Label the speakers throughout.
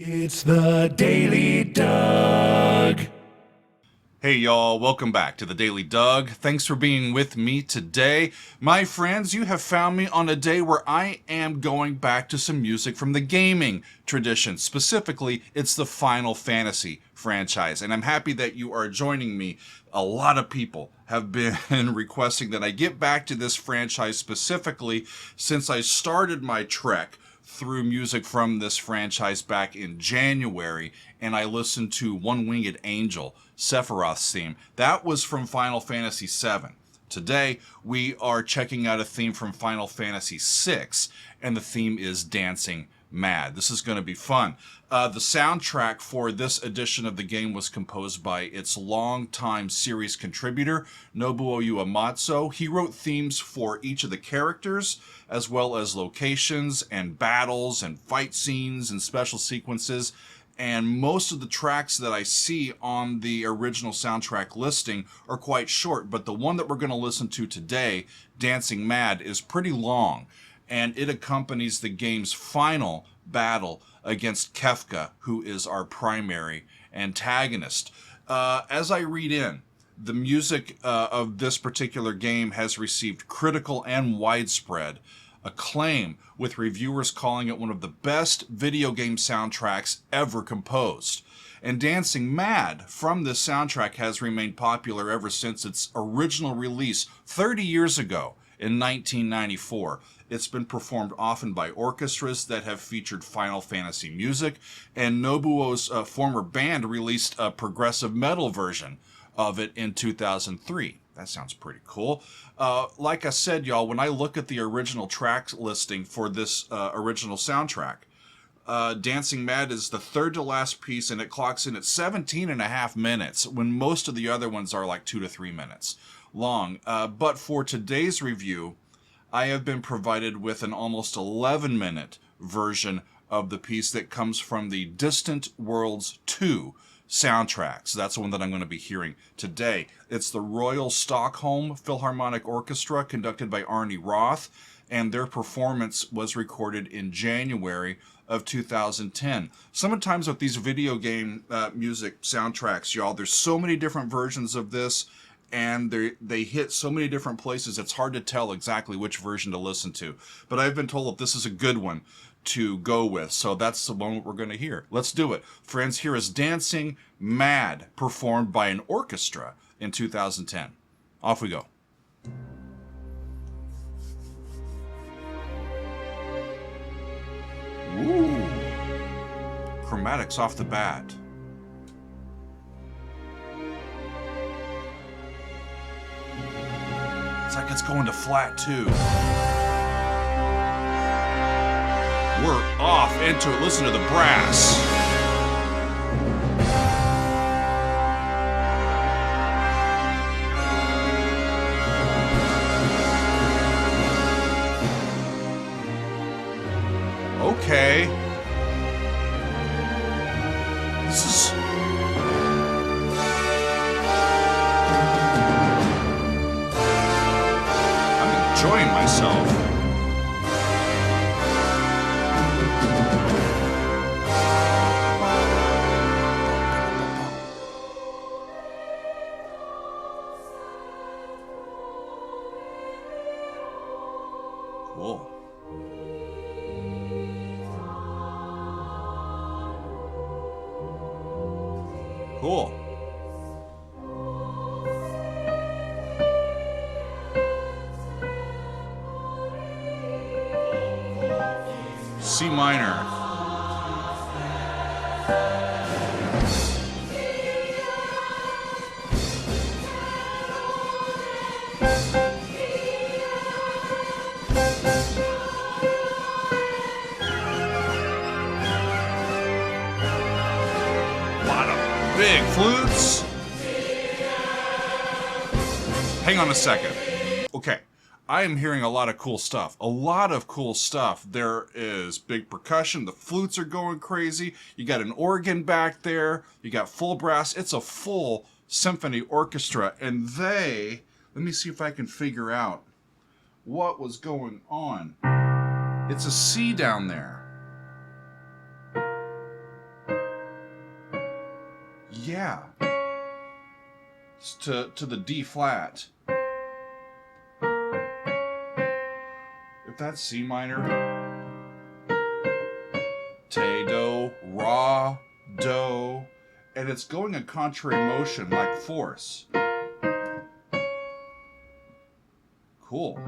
Speaker 1: It's the Daily Doug.
Speaker 2: Hey y'all, welcome back to the Daily Doug. Thanks for being with me today. My friends, you have found me on a day where I am going back to some music from the gaming tradition. Specifically, it's the Final Fantasy franchise, and I'm happy that you are joining me. A lot of people have been requesting that I get back to this franchise specifically since I started my trek through music from this franchise back in January, and I listened to One Winged Angel, Sephiroth's theme. That was from Final Fantasy VII. Today, we are checking out a theme from Final Fantasy VI, and the theme is Dancing Mad. This is going to be fun. The soundtrack for this edition of the game was composed by its longtime series contributor, Nobuo Uematso. He wrote themes for each of the characters, as well as locations and battles and fight scenes and special sequences. And most of the tracks that I see on the original soundtrack listing are quite short, but the one that we're going to listen to today, Dancing Mad, is pretty long, and it accompanies the game's final battle against Kefka, who is our primary antagonist. As I read in, the music of this particular game has received critical and widespread acclaim, with reviewers calling it one of the best video game soundtracks ever composed. And Dancing Mad from this soundtrack has remained popular ever since its original release 30 years ago in 1994. It's been performed often by orchestras that have featured Final Fantasy music, and Nobuo's former band released a progressive metal version of it in 2003. That sounds pretty cool. Like I said, y'all, when I look at the original track listing for this original soundtrack, Dancing Mad is the third to last piece, and it clocks in at 17 and a half minutes, when most of the other ones are like 2 to 3 minutes long. But for today's review, I have been provided with an almost 11-minute version of the piece that comes from the Distant Worlds 2 soundtrack. So that's the one that I'm going to be hearing today. It's the Royal Stockholm Philharmonic Orchestra, conducted by Arnie Roth, and their performance was recorded in January of 2010. Sometimes with these video game music soundtracks, y'all, there's so many different versions of this, and they hit so many different places, it's hard to tell exactly which version to listen to. But I've been told that this is a good one to go with, so that's the one we're going to hear. Let's do it. Friends, here is Dancing Mad, performed by an orchestra in 2010. Off we go. Ooh. Chromatics off the bat. It's like it's going to flat too. We're off into it. Listen to the brass. Okay. This is... I'm enjoying myself. Cool. Cool. C minor. Big flutes. Hang on a second. Okay, I am hearing a lot of cool stuff. A lot of cool stuff. There is big percussion. The flutes are going crazy. You got an organ back there. You got full brass. It's a full symphony orchestra. And let me see if I can figure out what was going on. It's a C down there. Yeah. It's to the D flat. If that's C minor, te, do, ra, do, and it's going in contrary motion like force. Cool.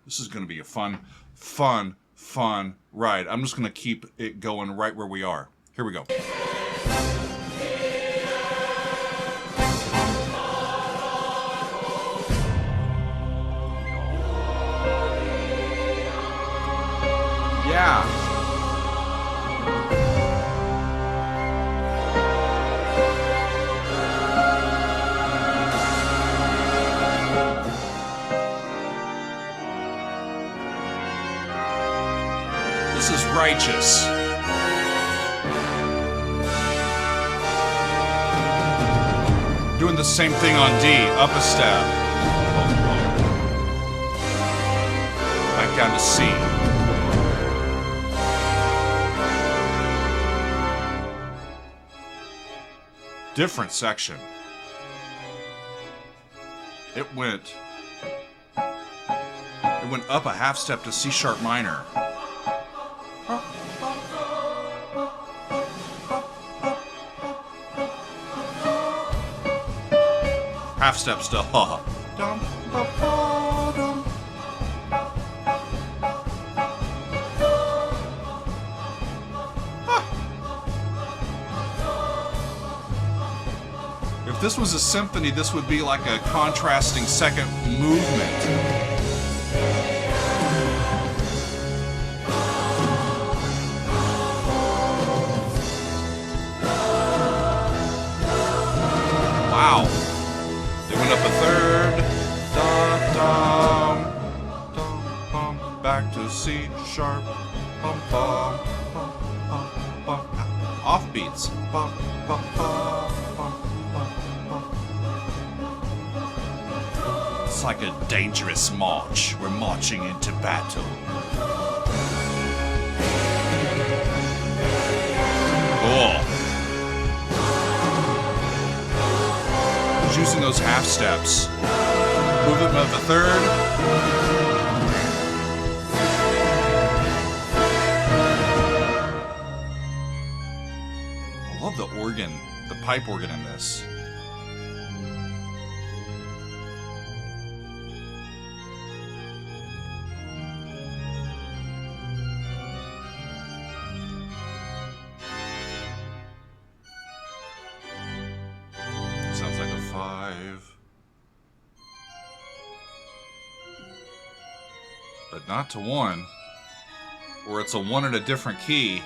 Speaker 2: This is going to be a fun ride. I'm just going to keep it going right where we are. Here we go. Yeah. This is righteous. Doing the same thing on D, up a step. Back down to C. Different section. It went up a half step to C sharp minor. Half steps to ha. If this was a symphony, this would be like a contrasting second movement. Wow. They went up a third. Da, dum, dum, bum, back to C sharp. Bum, bum, bum, bum, bum. Offbeats. Bum, bum, bum, bum, bum, bum. It's like a dangerous march. We're marching into battle. Cool. Using those half steps. Movement of the third. I love the organ, the pipe organ in this. Sounds like a 5. But not to 1. Or it's a 1 in a different key.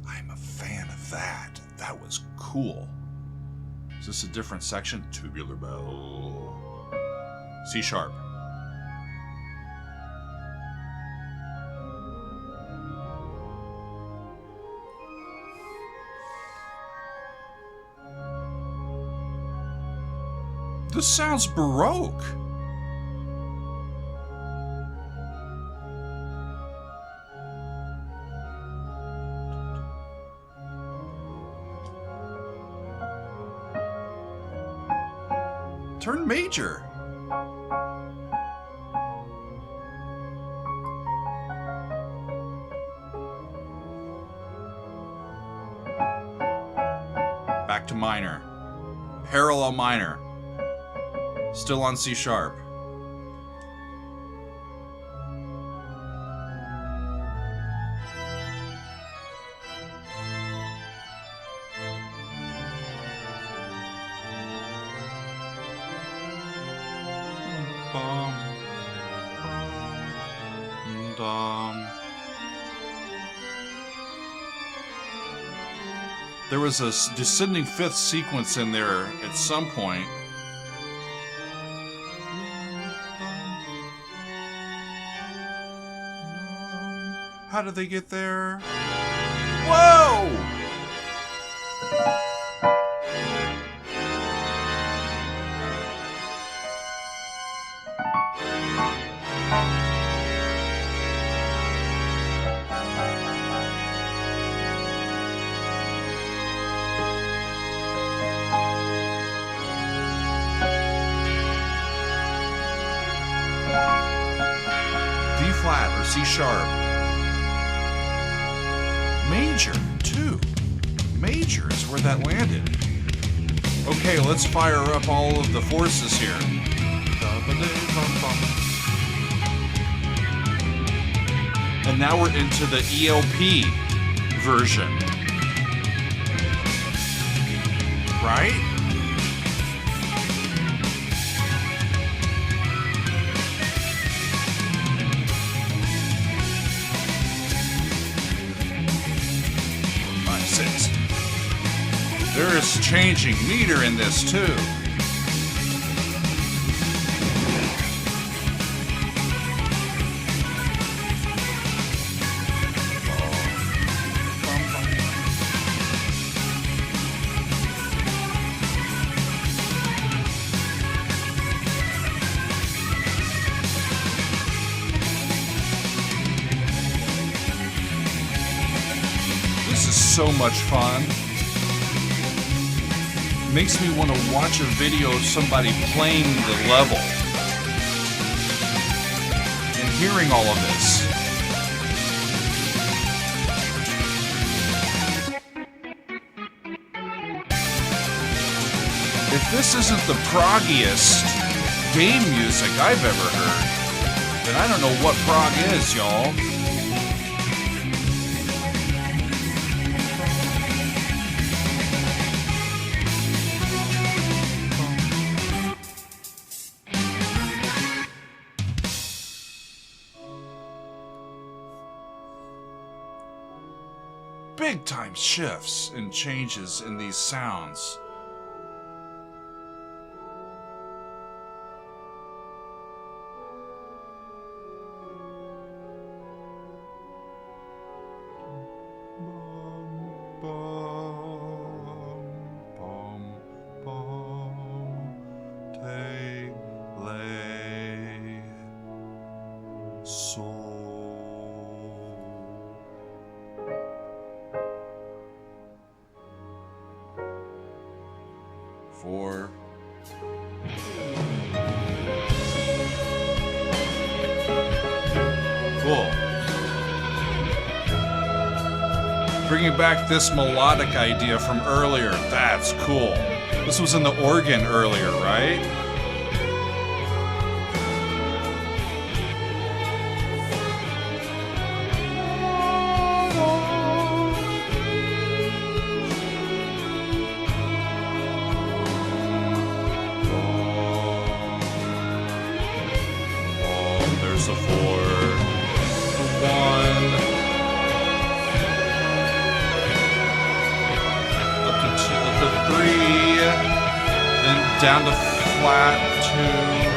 Speaker 2: I'm a fan of that. That was cool. Is this a different section? Tubular bell. C sharp. This sounds Baroque. Turn major. Back to minor. Parallel minor. Still on C sharp. Bum, dum. There was a descending fifth sequence in there at some point. How did they get there? Whoa! D flat or C sharp. Major, too. Major is where that landed. Okay, let's fire up all of the forces here. And now we're into the ELP version. Right? There is changing meter in this too. This is so much fun. Makes me want to watch a video of somebody playing the level and hearing all of this. If this isn't the proggiest game music I've ever heard, then I don't know what prog is, y'all. Big time shifts and changes in these sounds. Four. Cool. Bringing back this melodic idea from earlier. That's cool. This was in the organ earlier, right? There's a 4, a 1, up to 3, then down to flat 2.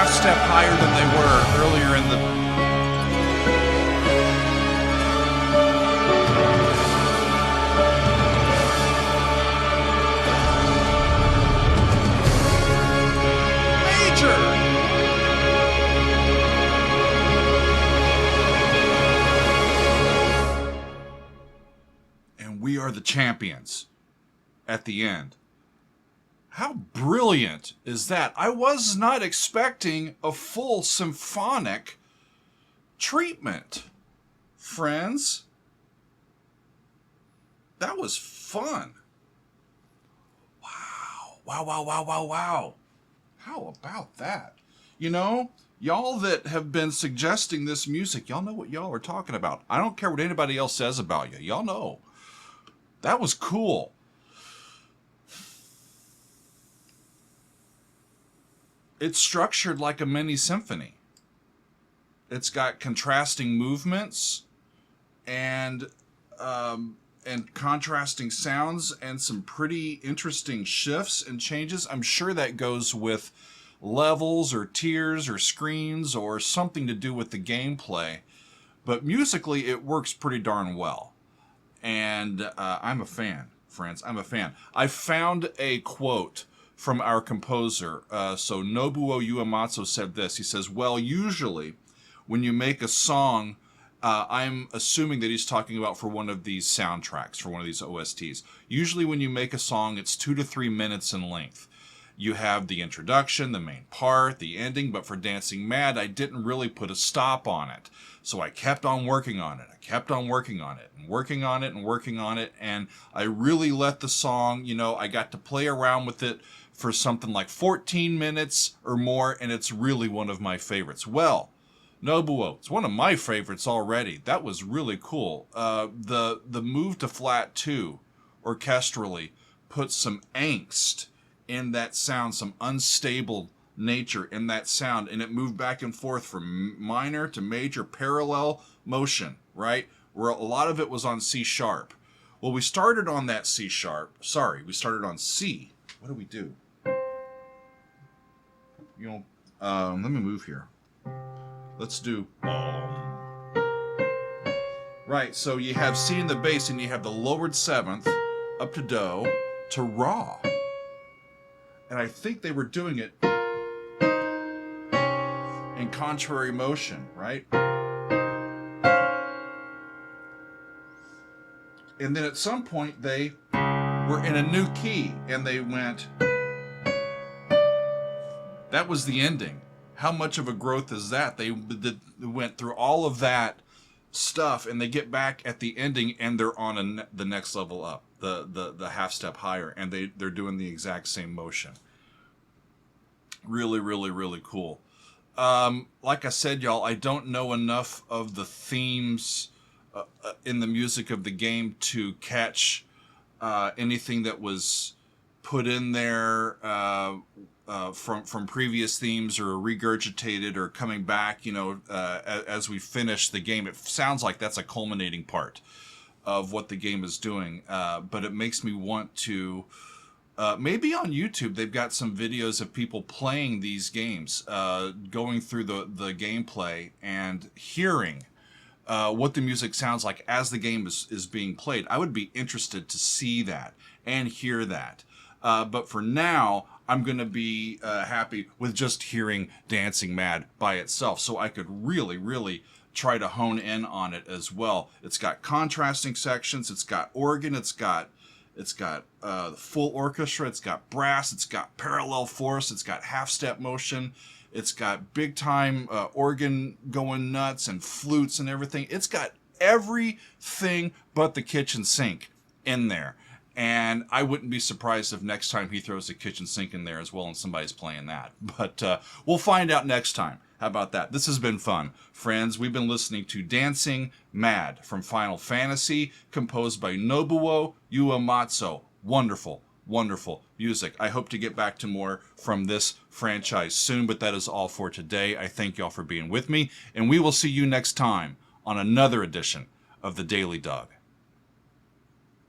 Speaker 2: Step higher than they were earlier in the major. And we are the champions at the end. How brilliant is that? I was not expecting a full symphonic treatment, friends. That was fun. Wow. Wow, wow, wow, wow, wow. How about that? You know, y'all that have been suggesting this music, y'all know what y'all are talking about. I don't care what anybody else says about you. Y'all know. That was cool. It's structured like a mini symphony. It's got contrasting movements and contrasting sounds and some pretty interesting shifts and changes. I'm sure that goes with levels or tiers or screens or something to do with the gameplay. But musically, it works pretty darn well. And I'm a fan, friends. I'm a fan. I found a quote from our composer. So Nobuo Uematso said this. He says, well, usually when you make a song, I'm assuming that he's talking about for one of these soundtracks, for one of these OSTs. Usually when you make a song, it's 2 to 3 minutes in length. You have the introduction, the main part, the ending, but for Dancing Mad, I didn't really put a stop on it. So I kept on working on it. I kept on working on it and working on it and working on it. And I really let the song, I got to play around with it for something like 14 minutes or more, and it's really one of my favorites. Well, Nobuo, it's one of my favorites already. That was really cool. The move to flat 2 orchestrally puts some angst in that sound, some unstable nature in that sound, and it moved back and forth from minor to major parallel motion, right? Where a lot of it was on C sharp. Well, we started on that C sharp. Sorry, we started on C. What do we do? Let me move here. Let's do. Right, so you have C in the bass, and you have the lowered 7th up to Do to Ra. And I think they were doing it in contrary motion, right? And then at some point they were in a new key and they went. That was the ending. How much of a growth is that? They went through all of that stuff and they get back at the ending and they're on the next level up, the half step higher, and they're doing the exact same motion. Really, really, really cool. Like I said, y'all, I don't know enough of the themes in the music of the game to catch anything that was put in there from previous themes or regurgitated or coming back, as we finish the game. It sounds like that's a culminating part of what the game is doing, but it makes me want to. Maybe on YouTube they've got some videos of people playing these games, going through the gameplay and hearing what the music sounds like as the game is being played. I would be interested to see that and hear that. But for now, I'm going to be happy with just hearing Dancing Mad by itself, so I could really, really try to hone in on it as well. It's got contrasting sections, it's got organ, it's got the full orchestra, it's got brass, it's got parallel force, it's got half-step motion, it's got big-time organ going nuts and flutes and everything. It's got everything but the kitchen sink in there. And I wouldn't be surprised if next time he throws the kitchen sink in there as well and somebody's playing that. But we'll find out next time. How about that? This has been fun. Friends, we've been listening to Dancing Mad from Final Fantasy, composed by Nobuo Uematso. Wonderful, wonderful music. I hope to get back to more from this franchise soon, but that is all for today. I thank y'all for being with me, and we will see you next time on another edition of The Daily Doug.